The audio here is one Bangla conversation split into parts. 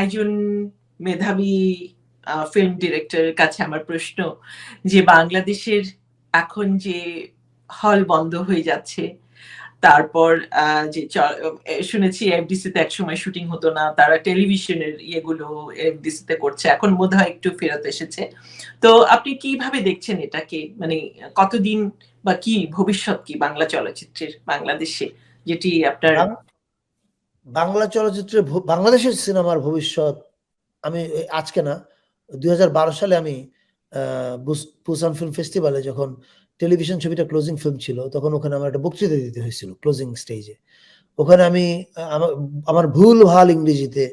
একজন মেধাবী ফিল্ম ডিরেক্টরের কাছে আমার প্রশ্ন যে বাংলাদেশের এখন যে হল বন্ধ হয়ে যাচ্ছে, তারপর যে শুনেছি এফডিসিতে একসময় শুটিং হতো না, তারা টেলিভিশনের ইয়েগুলো এফডিসিতে করছে, এখন বোধহয় একটু ফেরত এসেছে। তো আপনি কিভাবে দেখছেন এটাকে? মানে কতদিন বা কি ভবিষ্যৎ কি বাংলা চলচ্চিত্রের বাংলাদেশে, যেটি আপনার বাংলা চলচ্চিত্রে বাংলাদেশের সিনেমার ভবিষ্যৎ আমি আজকে না 2012 সালে আমি পুসান ফিল্ম ফেস্টিভ্যালে যখন টেলিভিশন ছবিটা ক্লোজিং ফিল্ম ছিল, তখন ওখানে আমার একটা বক্তৃতা দিতে হয়েছিল ক্লোজিং স্টেজে। ওখানে আমি আমার ভুল ভাল ইংরেজিতে,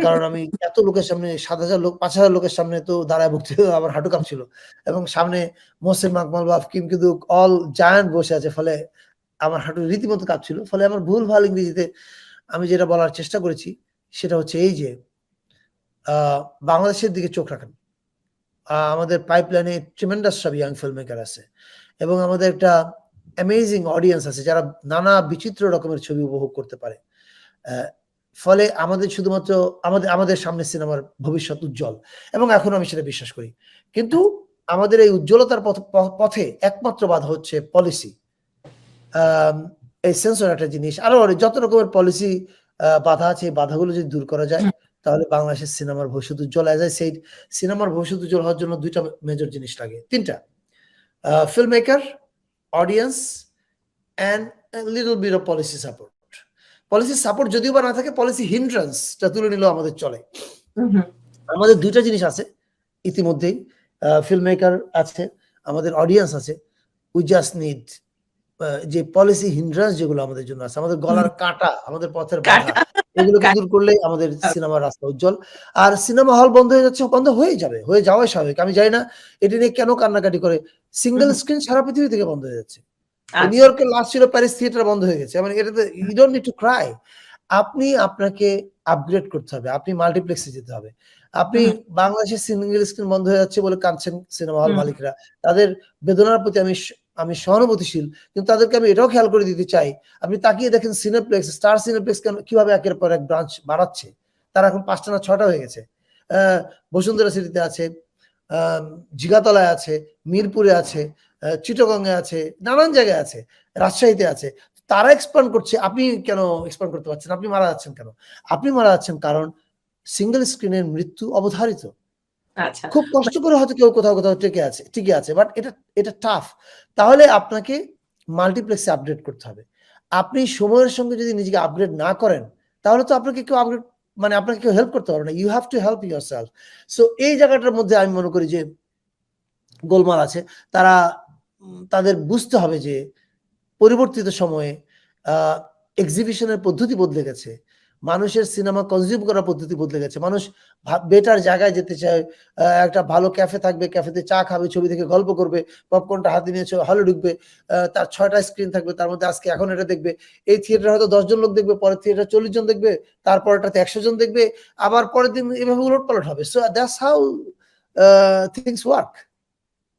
কারণ আমি এত লোকের সামনে 7,000 লোক 5,000 লোকের সামনে তো দাঁড়ায় বক্তৃতা, আমার হাঁটু কাঁপছিল এবং সামনে মোহসেন আকমল বা কিম কিন্তু অল জায়ান্ট বসে আছে, ফলে আমার হাঁটু রীতিমতো কাঁপছিল। ফলে আমার ভুল ভাল ইংরেজিতে আমি যেটা বলার চেষ্টা করেছি সেটা হচ্ছে এই যে বাংলাদেশের দিকে চোখ রাখেন। আমাদের পাইপলাইনে ট্রিমেন্ডাস সব ইয়াং ফিল্ম মেকার আছে এবং আমাদের একটা অ্যামেজিং অডিয়েন্স আছে যারা নানা বিচিত্র রকমের ছবি উপভোগ করতে পারে। ফলে আমাদের শুধুমাত্র আমাদের সামনে সিনেমার ভবিষ্যৎ উজ্জ্বল এবং এখন আমি সেটা বিশ্বাস করি। কিন্তু আমাদের এই উজ্জ্বলতার পথে একমাত্র বাধা হচ্ছে পলিসি। এই সেন্সর একটা জিনিস, আরো যত রকমের পলিসি বাধা আছে, এই বাধাগুলো যদি দূর করা যায় তাহলে বাংলাদেশের সিনেমার ভবিষ্যৎ উজ্জ্বল। অ্যাজ আই সেড, সিনেমার ভবিষ্যৎ উজ্জ্বল হওয়ার জন্য দুইটা মেজর জিনিস লাগে, তিনটা: film maker, audience and little bit of policy support. Policy support যদিও বা না থাকে, পলিসি হিন্ড্রান্সটা তুলে নিলেও আমাদের চলে। আমাদের দুইটা জিনিস আছে ইতিমধ্যেই, ফিল্ম মেকার আছে, আমাদের অডিয়েন্স আছে। উই জাস্ট নিড যে পলিসি হিন্ড্রান্স যেগুলো আমাদের জন্য আছে, আমাদের গলার কাঁটা, আমাদের পথের বাধা, এগুলোকে দূর করলেই আমাদের সিনেমার রাস্তা উজ্জ্বল। আর সিনেমা হল বন্ধ হয়ে যাচ্ছে, বন্ধ হয়ে যাবে, হয়ে যাওয়াই স্বাভাবিক। আমি জানি না এটি নিয়ে কেন কান্নাকাটি করে। সিঙ্গেল স্ক্রিন সারা পৃথিবী থেকে বন্ধ হয়ে যাচ্ছে। নিউ ইয়র্কের লাস্ট ছিল প্যারিস থিয়েটার বন্ধ হয়ে গেছে। মানে এটাতে you don't need to cry. আপনাকে আপগ্রেড করতে হবে, আপনি মাল্টিপ্লেক্সে যেতে হবে। আপনি বাংলাদেশের সিঙ্গেল স্ক্রিন বন্ধ হয়ে যাচ্ছে বলে কাঁদছেন সিনেমা হল মালিকরা, তাদের বেদনার প্রতি আমি সহানুভূতিশীল, কিন্তু তাদেরকে আমি এটাও খেয়াল করে দিতে চাই, আপনি তাকিয়ে দেখেন সিনেপ্লেক্স, স্টার সিনেপ্লেক্স কিভাবে একের পর এক ব্রাঞ্চ বাড়াচ্ছে। তারা এখন 5টা না 6টা হয়ে গেছে। বসুন্ধরা সিটিতে আছে, জিগাতলায় আছে, মিরপুরে আছে, চিটাগংয়ে আছে, নানান জায়গায় আছে, রাজশাহীতে আছে। তারা এক্সপ্যান্ড করছে, আপনি কেন এক্সপ্যান্ড করতে পারছেন? আপনি মারা যাচ্ছেন কেন? আপনি মারা যাচ্ছেন কারণ সিঙ্গেল স্ক্রিনের মৃত্যু অবধারিত। খুব কষ্ট করে হয়তো কেউ কোথাও কোথাও টিকে আছে, বাট এটা টাফ। তাহলে আপনাকে মাল্টিপ্লেক্সে আপডেট করতে হবে। আপনি সময়ের সঙ্গে যদি নিজেকে আপগ্রেড না করেন, তাহলে তো আপনাকে কেউ আপগ্রেড, মানে আপনাকে কেউ হেল্প করতে পারবে না। You have to help yourself. So এই জায়গাটার মধ্যে আমি মনে করি যে গোলমাল আছে। তাদের বুঝতে হবে যে পরিবর্তিত সময়ে এক্সিবিশনের পদ্ধতি বদলে গেছে, মানুষের সিনেমা কনজিউম করার পদ্ধতি বদলে গেছে। মানুষ বেটার জায়গায় যেতে চায়, একটা ভালো ক্যাফে থাকবে, ক্যাফেতে চা খাবে, ছবি থেকে গল্প করবে, পপকর্নটা হাতে নিয়ে হলে ঢুকবে, তার 6টা স্ক্রিন থাকবে, তার মধ্যে আজকে এখন এটা দেখবে। এই থিয়েটারে হয়তো 10 জন লোক দেখবে, পরের থিয়েটারে 40 জন দেখবে, তারপরটাতে 100 জন দেখবে, আবার পরের দিন এভাবে উলটপালট হবে। So that's how things work.